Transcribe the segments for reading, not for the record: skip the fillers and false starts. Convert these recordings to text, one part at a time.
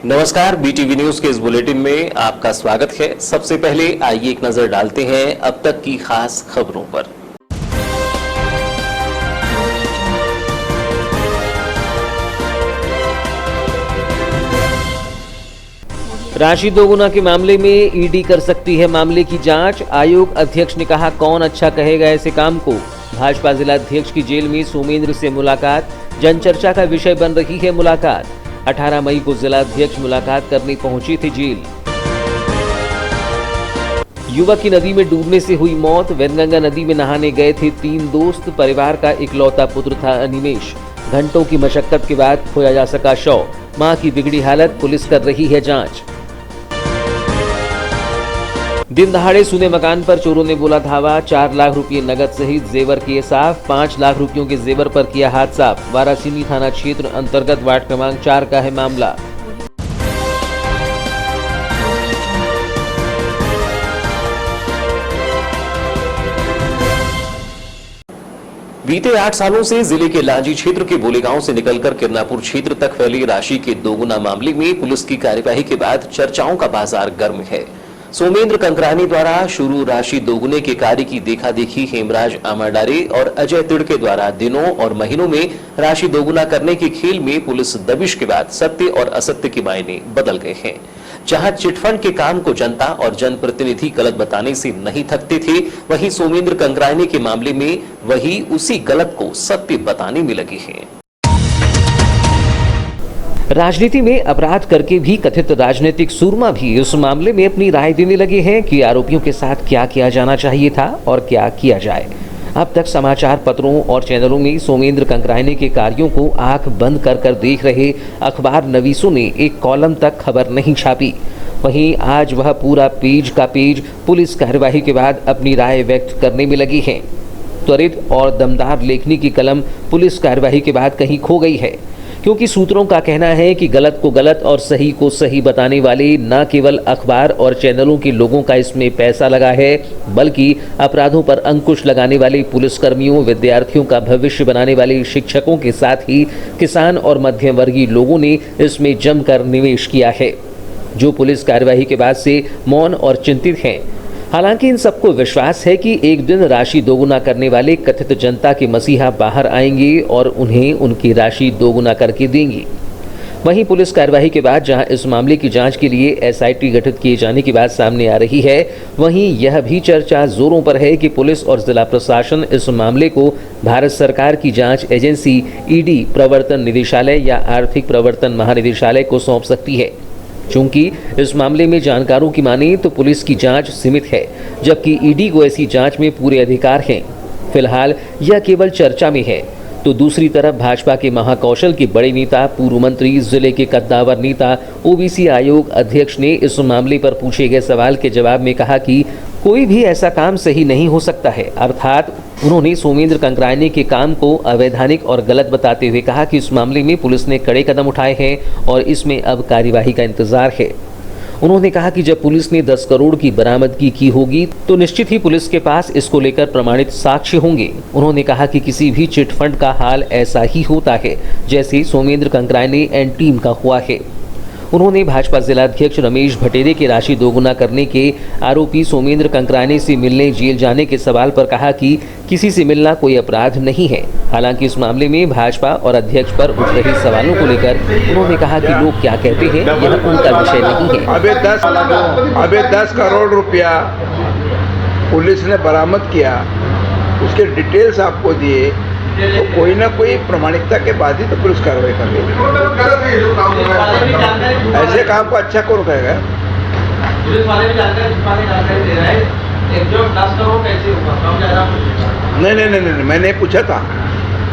नमस्कार, BTV news के इस बुलेटिन में आपका स्वागत है। सबसे पहले आइए एक नजर डालते हैं अब तक की खास खबरों पर। राशि दोगुना के मामले में ईडी कर सकती है मामले की जांच। आयोग अध्यक्ष ने कहा, कौन अच्छा कहेगा ऐसे काम को। भाजपा जिलाध्यक्ष की जेल में सोमेंद्र से मुलाकात, जनचर्चा का विषय बन रही है मुलाकात। 18 मई को जिलाध्यक्ष मुलाकात करने पहुंची थी जेल। युवक की नदी में डूबने से हुई मौत। वैनगंगा नदी में नहाने गए थे 3 दोस्त। परिवार का इकलौता पुत्र था अनिमेश। घंटों की मशक्कत के बाद खोया जा सका शव। मां की बिगड़ी हालत, पुलिस कर रही है जांच। दिन दहाड़े सुने मकान पर चोरों ने बोला धावा। 4 लाख रुपए नगद सहित जेवर किए साफ। 5 लाख रुपयों के जेवर पर किया हाथ साफ। वारासिनी थाना क्षेत्र अंतर्गत वार्ड क्रमांक 4 का है मामला। बीते 8 सालों से जिले के लांजी क्षेत्र के बोलेगांव से निकलकर किरनापुर क्षेत्र तक फैली राशि के दोगुना मामले में पुलिस की कार्यवाही के बाद चर्चाओं का बाजार गर्म है। सोमेंद्र कंकरानी द्वारा शुरू राशि दोगुने के कार्य की देखा देखी हेमराज आमाडारे और अजय तिड़के द्वारा दिनों और महीनों में राशि दोगुना करने के खेल में पुलिस दबिश के बाद सत्य और असत्य के मायने बदल गए हैं। जहां चिटफंड के काम को जनता और जनप्रतिनिधि गलत बताने से नहीं थकते थे, वहीं सोमेंद्र कंकरानी के मामले में वही उसी गलत को सत्य बताने में लगे हैं। राजनीति में अपराध करके भी कथित राजनीतिक सूरमा भी इस मामले में अपनी राय देने लगे हैं कि आरोपियों के साथ क्या किया जाना चाहिए था और क्या किया जाए। अब तक समाचार पत्रों और चैनलों में सोमेंद्र कंकरानी के कार्यों को आंख बंद कर देख रहे अखबार नवीसों ने एक कॉलम तक खबर नहीं छापी। वहीं आज वह पूरा पेज का पेज पुलिस कार्यवाही के बाद अपनी राय व्यक्त करने में लगी हैं। त्वरित और दमदार लेखनी की कलम पुलिस कार्यवाही के बाद कहीं खो गई है, क्योंकि सूत्रों का कहना है कि गलत को गलत और सही को सही बताने वाले न केवल अखबार और चैनलों के लोगों का इसमें पैसा लगा है, बल्कि अपराधों पर अंकुश लगाने वाले पुलिसकर्मियों, विद्यार्थियों का भविष्य बनाने वाले शिक्षकों के साथ ही किसान और मध्यम वर्गीय लोगों ने इसमें जमकर निवेश किया है, जो पुलिस कार्यवाही के बाद से मौन और चिंतित हैं। हालांकि इन सबको विश्वास है कि एक दिन राशि दोगुना करने वाले कथित जनता के मसीहा बाहर आएंगे और उन्हें उनकी राशि दोगुना करके देंगे। वहीं पुलिस कार्यवाही के बाद जहां इस मामले की जांच के लिए एसआईटी गठित किए जाने की बात सामने आ रही है, वहीं यह भी चर्चा जोरों पर है कि पुलिस और जिला प्रशासन इस मामले को भारत सरकार की जांच एजेंसी ईडी, प्रवर्तन निदेशालय या आर्थिक प्रवर्तन महानिदेशालय को सौंप सकती है। चूंकि इस मामले में जानकारों की माने तो पुलिस की जांच सीमित है, जबकि ईडी को ऐसी जांच में पूरे अधिकार हैं। फिलहाल यह केवल चर्चा में है। तो दूसरी तरफ भाजपा के महाकौशल के बड़े नेता, पूर्व मंत्री, जिले के कद्दावर नेता, ओबीसी आयोग अध्यक्ष ने इस मामले पर पूछे गए सवाल के जवाब में कहा कि कोई भी ऐसा काम सही नहीं हो सकता है। अर्थात उन्होंने सोमेंद्र कंकरानी के काम को अवैधानिक और गलत बताते हुए कहा कि इस मामले में पुलिस ने कड़े कदम उठाए हैं और इसमें अब कार्यवाही का इंतजार है। उन्होंने कहा कि जब पुलिस ने 10 करोड़ की बरामदगी की होगी तो निश्चित ही पुलिस के पास इसको लेकर प्रमाणित साक्ष्य होंगे। उन्होंने कहा कि किसी भी चिटफंड का हाल ऐसा ही होता है जैसे सोमेंद्र कंकरानी एंड टीम का हुआ है। उन्होंने भाजपा जिलाध्यक्ष रमेश भटेरे की राशि दोगुना करने के आरोपी सोमेंद्र कंकरानी से मिलने जेल जाने के सवाल पर कहा कि किसी से मिलना कोई अपराध नहीं है। हालांकि इस मामले में भाजपा और अध्यक्ष पर उठ रहे सवालों को लेकर उन्होंने कहा कि लोग क्या कहते हैं यह उनका विषय नहीं है। अबे 10 करोड़ रुपया पुलिस ने बरामद किया, उसके डिटेल्स आपको दिए, तो कोई ना कोई प्रमाणिकता के बाद ही तो पुलिस कार्रवाई कर रही है। ऐसे काम को अच्छा कौन कहेगा? नहीं, मैंने पूछा था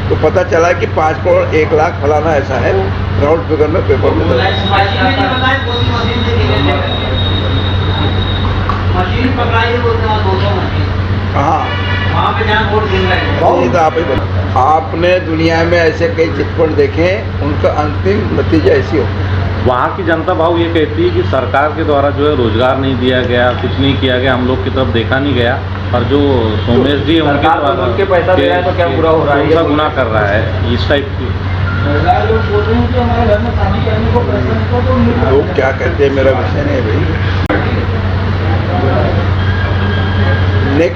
तो पता चला कि 5 करोड़ 1 लाख फलाना ऐसा है, राउंड फिगर में पेपर में। हाँ, आप ही बता। आपने दुनिया में ऐसे कई चिटफंड देखे, उनका अंतिम नतीजा ऐसी हो। वहाँ की जनता भाव ये कहती है कि सरकार के द्वारा जो है रोजगार नहीं दिया गया, कुछ नहीं किया गया, हम लोग की तरफ देखा नहीं गया। और जो सोमेश जी उनके पैसा दे रहा है तो क्या बुरा हो रहा है, गुनाह कर रहा है, इस टाइप की लोग क्या कहते हैं मेरा विषय नहीं भाई। ने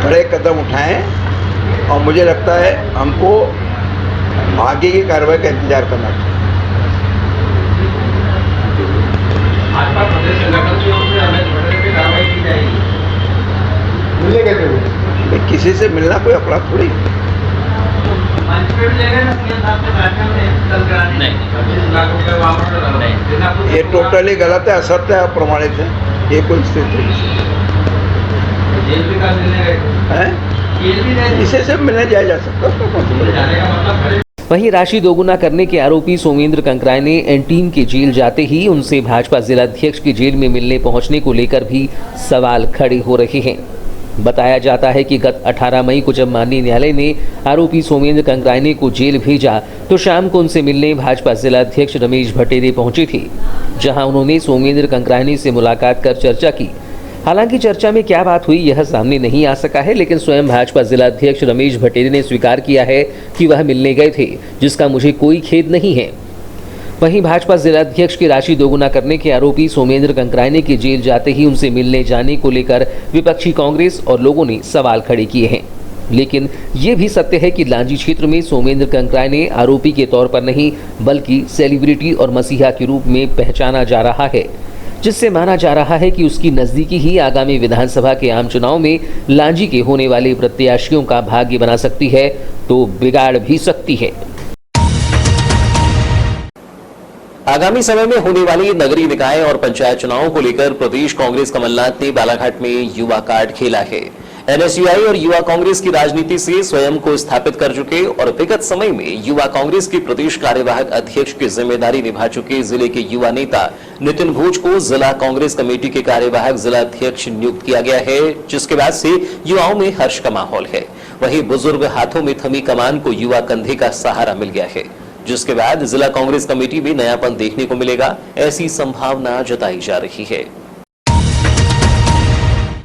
कड़े कदम उठाएं और मुझे लगता है हमको आगे की कार्रवाई का इंतजार करना चाहिए। किसी से मिलना कोई अपराध थोड़ी। ये टोटली गलत है, असत्य है, अप्रमाणित है। ये कोई स्थिति है, किसी से मिलने जाया जा सकता। वहीं राशि दोगुना करने के आरोपी सोमेंद्र कंकराय ने एंटीम के जेल जाते ही उनसे भाजपा जिलाध्यक्ष की जेल में मिलने पहुंचने को लेकर भी सवाल खड़े हो रहे हैं। बताया जाता है कि गत 18 मई को जब माननीय न्यायालय ने आरोपी सोमेंद्र कंकराय को जेल भेजा तो शाम को उनसे मिलने भाजपा जिलाध्यक्ष रमेश भटेरे पहुंचे थे, जहां उन्होंने सोमेंद्र कंकराय से मुलाकात कर चर्चा की। हालांकि चर्चा में क्या बात हुई यह सामने नहीं आ सका है, लेकिन स्वयं भाजपा जिलाध्यक्ष रमेश भटेरे ने स्वीकार किया है कि वह मिलने गए थे, जिसका मुझे कोई खेद नहीं है। वहीं भाजपा जिलाध्यक्ष की राशि दोगुना करने के आरोपी सोमेंद्र कंकराय के जेल जाते ही उनसे मिलने जाने को लेकर विपक्षी कांग्रेस और लोगों ने सवाल खड़े किए हैं। लेकिन ये भी सत्य है कि लांजी क्षेत्र में सोमेंद्र कंकराय ने आरोपी के तौर पर नहीं बल्कि सेलिब्रिटी और मसीहा के रूप में पहचाना जा रहा है, जिससे माना जा रहा है कि उसकी नजदीकी ही आगामी विधानसभा के आम चुनाव में लांजी के होने वाले प्रत्याशियों का भाग्य बना सकती है तो बिगाड़ भी सकती है। आगामी समय में होने वाली नगरीय निकाय और पंचायत चुनावों को लेकर प्रदेश कांग्रेस कमलनाथ ने बालाघाट में युवा कार्ड खेला है। एनएसयूआई और युवा कांग्रेस की राजनीति से स्वयं को स्थापित कर चुके और विगत समय में युवा कांग्रेस के प्रदेश कार्यवाहक अध्यक्ष की जिम्मेदारी निभा चुके जिले के युवा नेता नितिन भोज को जिला कांग्रेस कमेटी के कार्यवाहक जिला अध्यक्ष नियुक्त किया गया है, जिसके बाद से युवाओं में हर्ष का माहौल है। वहीं बुजुर्ग हाथों में थमी कमान को युवा कंधे का सहारा मिल गया है, जिसके बाद जिला कांग्रेस कमेटी में नयापन देखने को मिलेगा, ऐसी संभावना जताई जा रही है।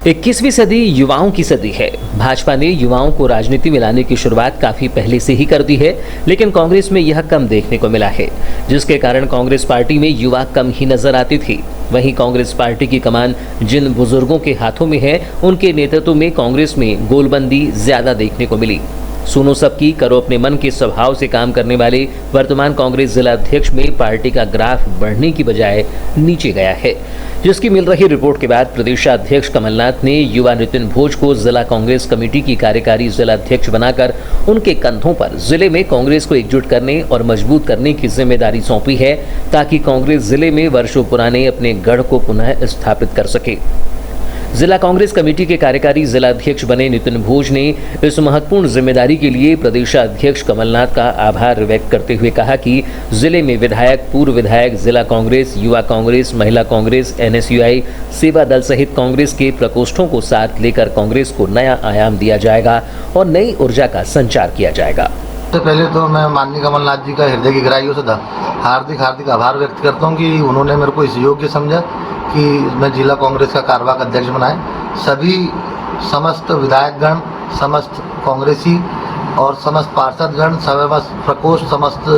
21वीं सदी युवाओं की सदी है। भाजपा ने युवाओं को राजनीति में लाने की शुरुआत काफी पहले से ही कर दी है, लेकिन कांग्रेस में यह कम देखने को मिला है, जिसके कारण कांग्रेस पार्टी में युवा कम ही नजर आती थी। वहीं कांग्रेस पार्टी की कमान जिन बुजुर्गों के हाथों में है, उनके नेतृत्व में कांग्रेस में गोलबंदी ज्यादा देखने को मिली। सुनो सबकी करो अपने मन के स्वभाव से काम करने वाले वर्तमान कांग्रेस जिला अध्यक्ष में पार्टी का ग्राफ बढ़ने की बजाय नीचे गया है, जिसकी मिल रही रिपोर्ट के बाद प्रदेशाध्यक्ष कमलनाथ ने युवा नितिन भोज को जिला कांग्रेस कमेटी की कार्यकारी जिला अध्यक्ष बनाकर उनके कंधों पर जिले में कांग्रेस को एकजुट करने और मजबूत करने की जिम्मेदारी सौंपी है, ताकि कांग्रेस जिले में वर्षों पुराने अपने गढ़ को पुनः स्थापित कर सके। जिला कांग्रेस कमेटी के कार्यकारी जिला अध्यक्ष बने नितिन भोज ने इस महत्वपूर्ण जिम्मेदारी के लिए प्रदेशाध्यक्ष कमलनाथ का आभार व्यक्त करते हुए कहा कि जिले में विधायक, पूर्व विधायक, जिला कांग्रेस, युवा कांग्रेस, महिला कांग्रेस, एनएसयूआई, सेवा दल सहित कांग्रेस के प्रकोष्ठों को साथ लेकर कांग्रेस को नया आयाम दिया जाएगा और नई ऊर्जा का संचार किया जाएगा। सबसे पहले तो मैं माननीय कमलनाथ जी का हृदय की गहराइयों से हार्दिक आभार व्यक्त करता हूं कि उन्होंने मेरे को इस योग्य समझा कि मैं जिला कांग्रेस का कार्यवाहक अध्यक्ष बनाए। सभी समस्त विधायकगण, समस्त कांग्रेसी और समस्त पार्षदगण, समस्त प्रकोष्ठ, समस्त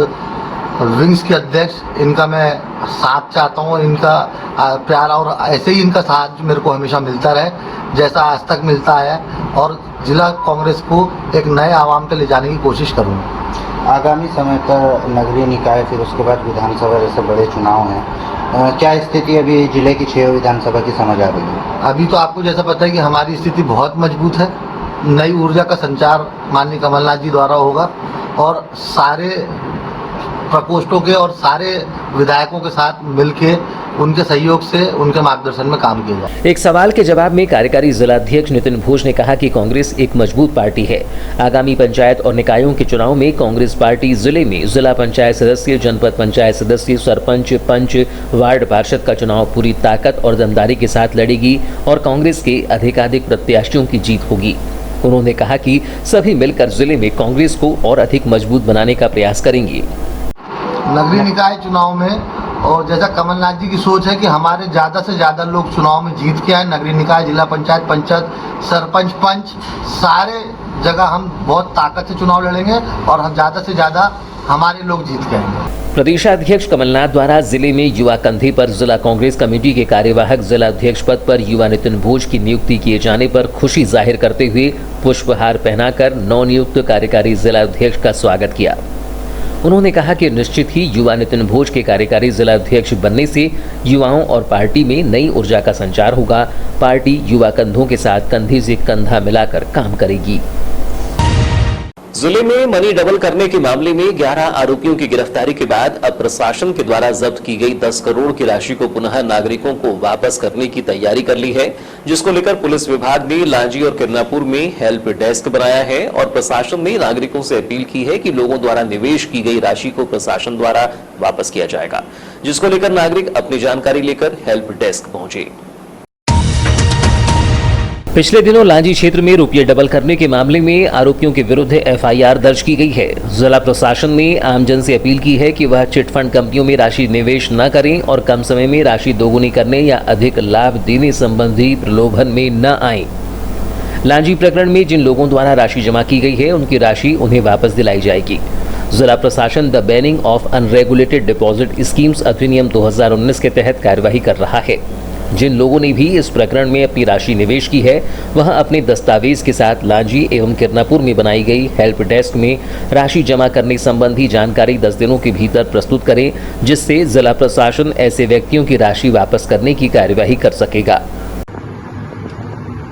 विंग्स के अध्यक्ष, इनका मैं साथ चाहता हूँ, इनका प्यार और ऐसे ही इनका साथ मेरे को हमेशा मिलता रहे जैसा आज तक मिलता है, और जिला कांग्रेस को एक नए आवाम पे ले जाने की कोशिश करूँगा। आगामी समय पर नगरीय निकाय, फिर उसके बाद विधानसभा जैसे बड़े चुनाव हैं, क्या स्थिति अभी जिले की 6 विधानसभा की समझ आ रही है? अभी तो आपको जैसा पता है कि हमारी स्थिति बहुत मजबूत है। नई ऊर्जा का संचार माननीय कमलनाथ जी द्वारा होगा और सारे प्रकोष्ठों के और सारे विधायकों के साथ मिलके उनके सहयोग से, उनके मार्गदर्शन में काम किया जाए। एक सवाल के जवाब में कार्यकारी जिलाध्यक्ष नितिन भोज ने कहा कि कांग्रेस एक मजबूत पार्टी है। आगामी पंचायत और निकायों के चुनाव में कांग्रेस पार्टी जिले में जिला पंचायत सदस्य, जनपद पंचायत सदस्य, सरपंच, पंच, वार्ड पार्षद का चुनाव पूरी ताकत और दमदारी के साथ लड़ेगी और कांग्रेस के अधिकाधिक प्रत्याशियों की जीत होगी। उन्होंने कहा कि सभी मिलकर जिले में कांग्रेस को और अधिक मजबूत बनाने का प्रयास करेंगे। नगरीय निकाय चुनाव में और जैसा कमलनाथ जी की सोच है कि हमारे ज़्यादा से ज़्यादा लोग चुनाव में जीत के आए, नगरीय निकाय, जिला पंचायत, पंचायत, सरपंच, पंच, सारे जगह हम बहुत ताकत से चुनाव लड़ेंगे और हम ज़्यादा से ज़्यादा हमारे लोग जीत के आएंगे। प्रदेशाध्यक्ष कमलनाथ द्वारा जिले में युवा कंधे पर जिला कांग्रेस कमेटी के कार्यवाहक जिला अध्यक्ष पद पर युवा नितिन भोज की नियुक्ति किए जाने पर खुशी जाहिर करते हुए पुष्पहार पहनाकर नवनियुक्त कार्यकारी जिला अध्यक्ष का स्वागत किया। उन्होंने कहा कि निश्चित ही युवा नितिन भोज के कार्यकारी जिला अध्यक्ष बनने से युवाओं और पार्टी में नई ऊर्जा का संचार होगा। पार्टी युवा कंधों के साथ कंधे से कंधा मिलाकर काम करेगी। जिले में मनी डबल करने के मामले में 11 आरोपियों की गिरफ्तारी के बाद अब प्रशासन के द्वारा जब्त की गई 10 करोड़ की राशि को पुनः नागरिकों को वापस करने की तैयारी कर ली है, जिसको लेकर पुलिस विभाग ने लांजी और किरनापुर में हेल्प डेस्क बनाया है और प्रशासन ने नागरिकों से अपील की है कि लोगों द्वारा निवेश की गई राशि को प्रशासन द्वारा वापस किया जाएगा, जिसको लेकर नागरिक अपनी जानकारी लेकर हेल्प डेस्क पहुंचे। पिछले दिनों लांजी क्षेत्र में रुपये डबल करने के मामले में आरोपियों के विरुद्ध एफआईआर दर्ज की गई है। जिला प्रशासन ने आमजन से अपील की है कि वह चिटफंड कंपनियों में राशि निवेश न करें और कम समय में राशि दोगुनी करने या अधिक लाभ देने संबंधी प्रलोभन में न आएं। लांजी प्रकरण में जिन लोगों द्वारा राशि जमा की गई है उनकी राशि उन्हें वापस दिलाई जाएगी। जिला प्रशासन the banning of unregulated deposit schemes अधिनियम 2019 के तहत कार्यवाही कर रहा है। जिन लोगों ने भी इस प्रकरण में अपनी राशि निवेश की है वह अपने दस्तावेज के साथ लांजी एवं किरनापुर में बनाई गई हेल्प डेस्क में राशि जमा करने संबंधी जानकारी 10 दिनों के भीतर प्रस्तुत करें, जिससे जिला प्रशासन ऐसे व्यक्तियों की राशि वापस करने की कार्यवाही कर सकेगा।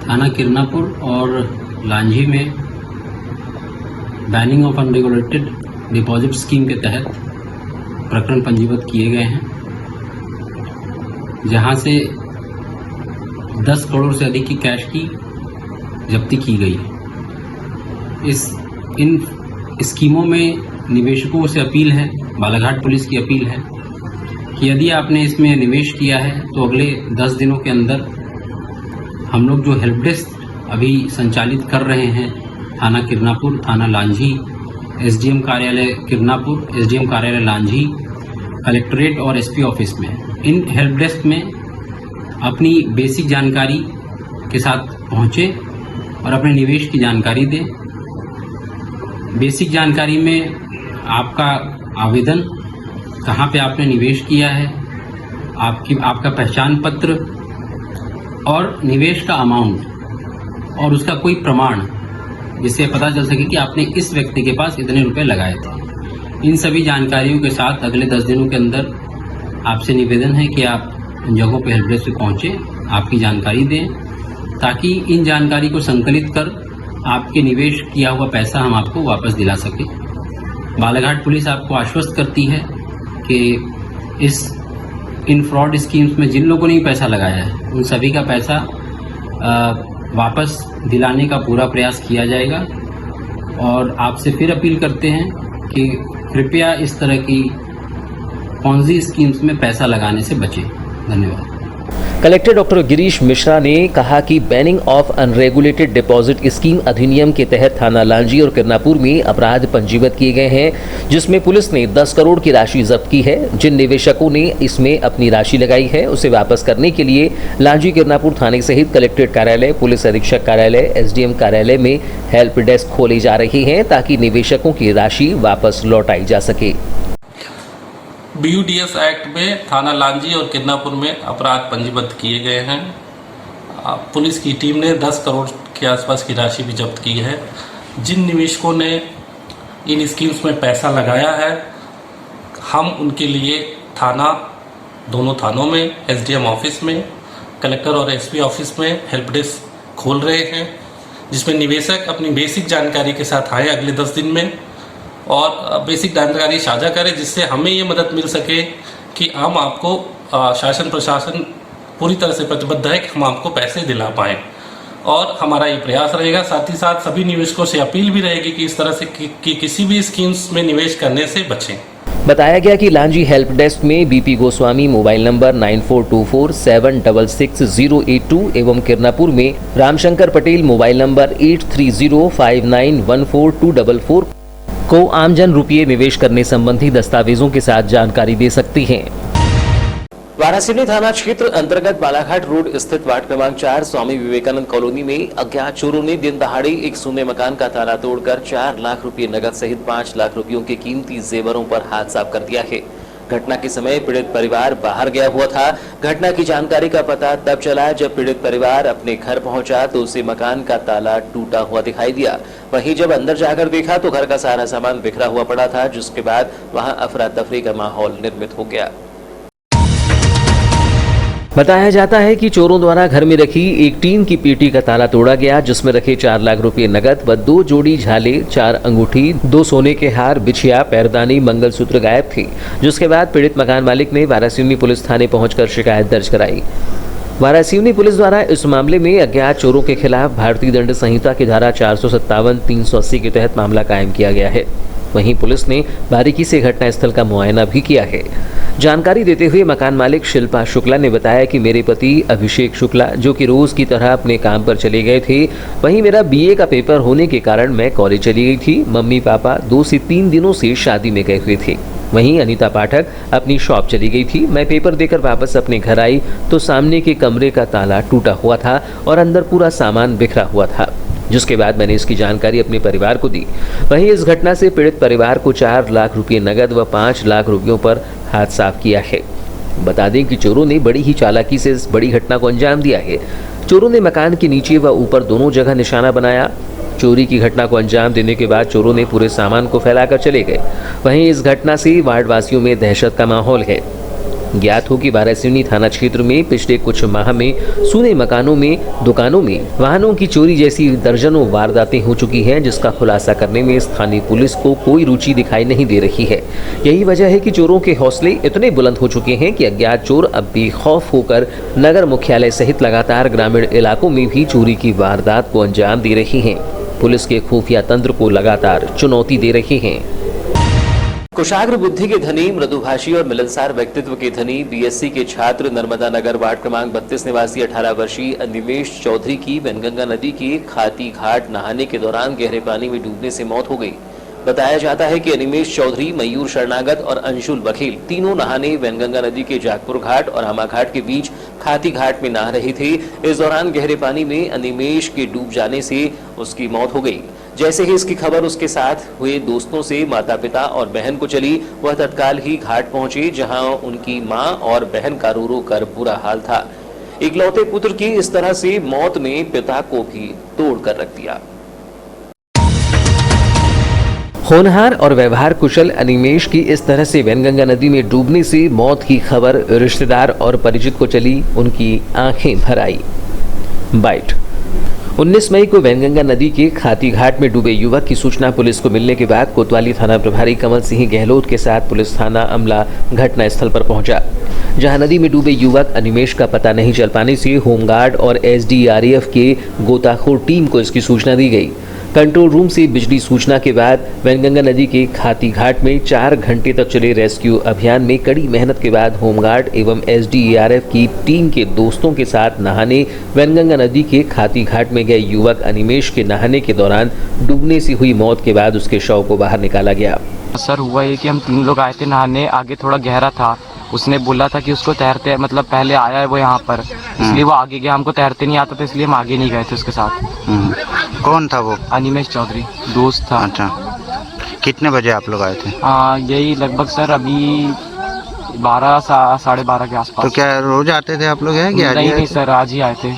थाना किरनापुर और लांजी में banning of unregulated deposit scheme के तहत प्रकरण पंजीबद्ध किए गए हैं, जहां से 10 करोड़ से अधिक की कैश की जब्ती की गई है। इन स्कीमों में निवेशकों से अपील है, बालाघाट पुलिस की अपील है कि यदि आपने इसमें निवेश किया है तो अगले 10 दिनों के अंदर हम लोग जो हेल्प डेस्क अभी संचालित कर रहे हैं थाना किरनापुर, थाना लांजी, एसडीएम कार्यालय किरनापुर, एसडीएम कार्यालय लांजी, कलेक्ट्रेट और एसपी ऑफिस में, इन हेल्प डेस्क में अपनी बेसिक जानकारी के साथ पहुँचे और अपने निवेश की जानकारी दें। बेसिक जानकारी में आपका आवेदन, कहाँ पे आपने निवेश किया है, आपका पहचान पत्र और निवेश का अमाउंट और उसका कोई प्रमाण जिससे पता चल सके कि आपने इस व्यक्ति के पास इतने रुपए लगाए थे। इन सभी जानकारियों के साथ अगले 10 दिनों के अंदर आपसे निवेदन है कि आप उन जगहों पर हेल्प डेस्क पे पहुँचे, आपकी जानकारी दें, ताकि इन जानकारी को संकलित कर आपके निवेश किया हुआ पैसा हम आपको वापस दिला सके। बालाघाट पुलिस आपको आश्वस्त करती है कि इन फ्रॉड स्कीम्स में जिन लोगों ने पैसा लगाया है उन सभी का पैसा वापस दिलाने का पूरा प्रयास किया जाएगा। और आपसे फिर अपील करते हैं कि कृपया इस तरह की पॉन्जी स्कीम्स में पैसा लगाने से बचें। धन्यवाद। कलेक्टर डॉक्टर गिरीश मिश्रा ने कहा कि banning of unregulated deposit scheme अधिनियम के तहत थाना लांजी और किरनापुर में अपराध पंजीबद्ध किए गए हैं, जिसमें पुलिस ने 10 करोड़ की राशि जब्त की है। जिन निवेशकों ने इसमें अपनी राशि लगाई है उसे वापस करने के लिए लांजी किरनापुर थाने सहित कलेक्ट्रेट कार्यालय, पुलिस अधीक्षक कार्यालय, एसडीएम कार्यालय में हेल्प डेस्क खोले जा रहे हैं ताकि निवेशकों की राशि वापस लौटाई जा सके। BUDS एक्ट में थाना लांजी और किरनापुर में अपराध पंजीबद्ध किए गए हैं। पुलिस की टीम ने 10 करोड़ के आसपास की राशि भी जब्त की है। जिन निवेशकों ने इन स्कीम्स में पैसा लगाया है, हम उनके लिए दोनों थानों में, SDM ऑफिस में, कलेक्टर और SP ऑफिस में हेल्प डेस्क खोल रहे हैं, जिसमें निवेशक अपनी बेसिक जानकारी के साथ आए अगले 10 दिन में और बेसिक जानकारी साझा करें, जिससे हमें ये मदद मिल सके कि हम आपको शासन प्रशासन पूरी तरह से प्रतिबद्ध है कि हम आपको पैसे दिला पाएँ। और हमारा ये प्रयास रहेगा। साथ ही साथ सभी निवेशकों से अपील भी रहेगी कि इस तरह से कि किसी भी स्कीम्स में निवेश करने से बचें। बताया गया कि लांजी हेल्प डेस्क में BP गोस्वामी मोबाइल नंबर 9424760082 एवं किरनापुर में रामशंकर पटेल मोबाइल नंबर 8305914244 को आमजन रुपये निवेश करने संबंधी दस्तावेजों के साथ जानकारी दे सकती हैं। वारासिवनी थाना क्षेत्र अंतर्गत बालाघाट रोड स्थित वार्ड क्रमांक 4 स्वामी विवेकानंद कॉलोनी में अज्ञात चोरों ने दिन दहाड़े एक सूने मकान का ताला तोड़कर 4 लाख रुपए नगद सहित 5 लाख रुपयों के कीमती जेवरों पर हाथ साफ कर दिया है। घटना के समय पीड़ित परिवार बाहर गया हुआ था। घटना की जानकारी का पता तब चला जब पीड़ित परिवार अपने घर पहुंचा तो उसे मकान का ताला टूटा हुआ दिखाई दिया। वहीं जब अंदर जाकर देखा तो घर का सारा सामान बिखरा हुआ पड़ा था, जिसके बाद वहां अफरा तफरी का माहौल निर्मित हो गया। बताया जाता है कि चोरों द्वारा घर में रखी एक टीन की पेटी का ताला तोड़ा गया, जिसमें रखे 4 लाख रुपए नगद व 2 जोड़ी झाले, 4 अंगूठी, 2 सोने के हार, बिछिया, पैरदानी, मंगलसूत्र गायब थे। जिसके बाद पीड़ित मकान मालिक ने वारासिवनी पुलिस थाने पहुंचकर शिकायत दर्ज कराई। वारासिवनी पुलिस द्वारा इस मामले में अज्ञात चोरों के खिलाफ भारतीय दंड संहिता की धारा 457, 380 के तहत मामला कायम किया गया है। वहीं पुलिस ने बारीकी से घटनास्थल का मुआयना भी किया है। जानकारी देते हुए मकान मालिक शिल्पा शुक्ला ने बताया कि मेरे पति अभिषेक शुक्ला, जो कि रोज की तरह अपने काम पर चले गए थे, वहीं मेरा बीए का पेपर होने के कारण मैं कॉलेज चली गई थी। मम्मी पापा 2 से 3 दिनों से शादी में गए हुए थे। वहीं अनीता पाठक अपनी शॉप चली गई थी। मैं पेपर देकर वापस अपने घर आई तो सामने के कमरे का ताला टूटा हुआ था और अंदर पूरा सामान बिखरा हुआ था, जिसके बाद मैंने इसकी जानकारी अपने परिवार को दी। वहीं इस घटना से पीड़ित परिवार को 4 लाख रुपए नगद व 5 लाख रुपयों पर हाथ साफ किया है। बता दें कि चोरों ने बड़ी ही चालाकी से इस बड़ी घटना को अंजाम दिया है। चोरों ने मकान के नीचे व ऊपर दोनों जगह निशाना बनाया। चोरी की घटना को अंजाम देने के बाद चोरों ने पूरे सामान को फैलाकर चले गए। वहीं इस घटना से वार्डवासियों में दहशत का माहौल है। ज्ञात हो कि वारासिवनी थाना क्षेत्र में पिछले कुछ माह में सूने मकानों में, दुकानों में वाहनों की चोरी जैसी दर्जनों वारदातें हो चुकी हैं, जिसका खुलासा करने में स्थानीय पुलिस को कोई रुचि दिखाई नहीं दे रही है। यही वजह है कि चोरों के हौसले इतने बुलंद हो चुके हैं कि अज्ञात चोर अब बेखौफ होकर नगर मुख्यालय सहित लगातार ग्रामीण इलाकों में भी चोरी की वारदात को अंजाम दे रही हैं। पुलिस के खुफिया तंत्र को लगातार चुनौती दे रहे हैं। कुशाग्र बुद्धि के धनी, मृदुभाषी और मिलनसार व्यक्तित्व के धनी बीएससी के छात्र नर्मदा नगर वार्ड क्रमांक 32 निवासी 18 वर्षीय अनिमेश चौधरी की वैनगंगा नदी के खाती घाट नहाने के दौरान गहरे पानी में डूबने से मौत हो गई। बताया जाता है कि अनिमेश चौधरी, मयूर शरणागत और अंशुल बघेल तीनों नहाने वैनगंगा नदी के जागपुर घाट और आमा घाट के बीच खाती घाट में नहा रहे थे। इस दौरान गहरे पानी में अनिमेश के डूब जाने से उसकी मौत हो गई। जैसे ही इसकी खबर उसके साथ हुए दोस्तों से माता पिता और बहन को चली, वह तत्काल ही घाट पहुंचे, जहां उनकी मां और बहन का रो रो कर बुरा हाल था। इकलौते पुत्र की इस तरह से मौत ने पिता को भी तोड़ कर रख दिया। होनहार और व्यवहार कुशल अनिमेश की इस तरह से वैनगंगा नदी में डूबने से मौत की खबर रिश्तेदार और परिचित को चली, उनकी आंखें भर आई। बाइट 19 मई को वैनगंगा नदी के खाती घाट में डूबे युवक की सूचना पुलिस को मिलने के बाद कोतवाली थाना प्रभारी कमल सिंह गहलोत के साथ पुलिस थाना अमला घटनास्थल पर पहुंचा, जहां नदी में डूबे युवक अनिमेश का पता नहीं चल पाने से होमगार्ड और एसडीआरएफ के गोताखोर टीम को इसकी सूचना दी गई। कंट्रोल रूम से बिजली सूचना के बाद वैनगंगा नदी के खाती घाट में 4 घंटे तक चले रेस्क्यू अभियान में कड़ी मेहनत के बाद होमगार्ड एवं एसडीआरएफ की टीम के दोस्तों के साथ नहाने वैनगंगा नदी के खाती घाट में गए युवक अनिमेश के नहाने के दौरान डूबने से हुई मौत के बाद उसके शव को बाहर निकाला गया। सर हुआ ये कि हम 3 लोग आए थे नहाने, आगे थोड़ा गहरा था, उसने बोला था कि उसको तैरते, मतलब पहले आया है वो यहाँ पर, इसलिए वो आगे गया। हमको तैरते नहीं आता था, इसलिए हम आगे नहीं गए थे उसके साथ। कौन था वो? अनिमेश चौधरी, दोस्त था। अच्छा, कितने बजे आप लोग आए थे? यही लगभग सर अभी 12 साढ़े 12 के आसपास। तो क्या रोज आते थे आप लोग? नहीं सर, आज ही आए थे।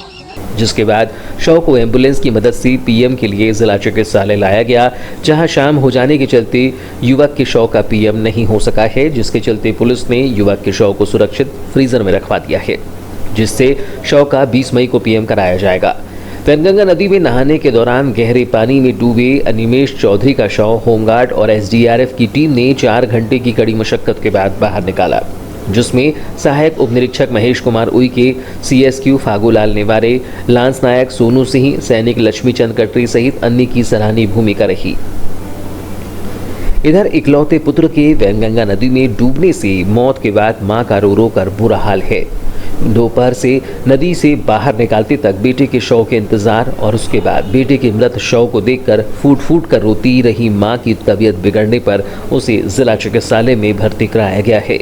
जिसके बाद शव को एम्बुलेंस की मदद से पीएम के लिए जिला चिकित्सालय लाया गया, जहां शाम हो जाने के चलते युवक के शव का पीएम नहीं हो सका है, जिसके चलते पुलिस ने युवक के शव को सुरक्षित फ्रीजर में रखवा दिया है, जिससे शव का 20 मई को पीएम कराया जाएगा। वैनगंगा नदी में नहाने के दौरान गहरे पानी में डूबे अनिमेश चौधरी का शव होमगार्ड और एसडीआरएफ की टीम ने 4 घंटे की कड़ी मशक्कत के बाद बाहर निकाला, जिसमें सहायक उप निरीक्षक महेश कुमार उइके, सीएसक्यू फागूलाल नेवारे, लांस नायक सोनू सिंह, सैनिक लक्ष्मीचंद कटरी सहित अन्य की सराहनीय भूमिका रही। इधर इकलौते पुत्र के वैनगंगा नदी में डूबने से मौत के बाद मां का रो रो कर बुरा हाल है। दोपहर से नदी से बाहर निकालते तक बेटे के शव के इंतजार और उसके बाद बेटे के मृत शव को देखकर फूट फूट कर रोती रही मां की तबीयत बिगड़ने पर उसे जिला चिकित्सालय में भर्ती कराया गया है।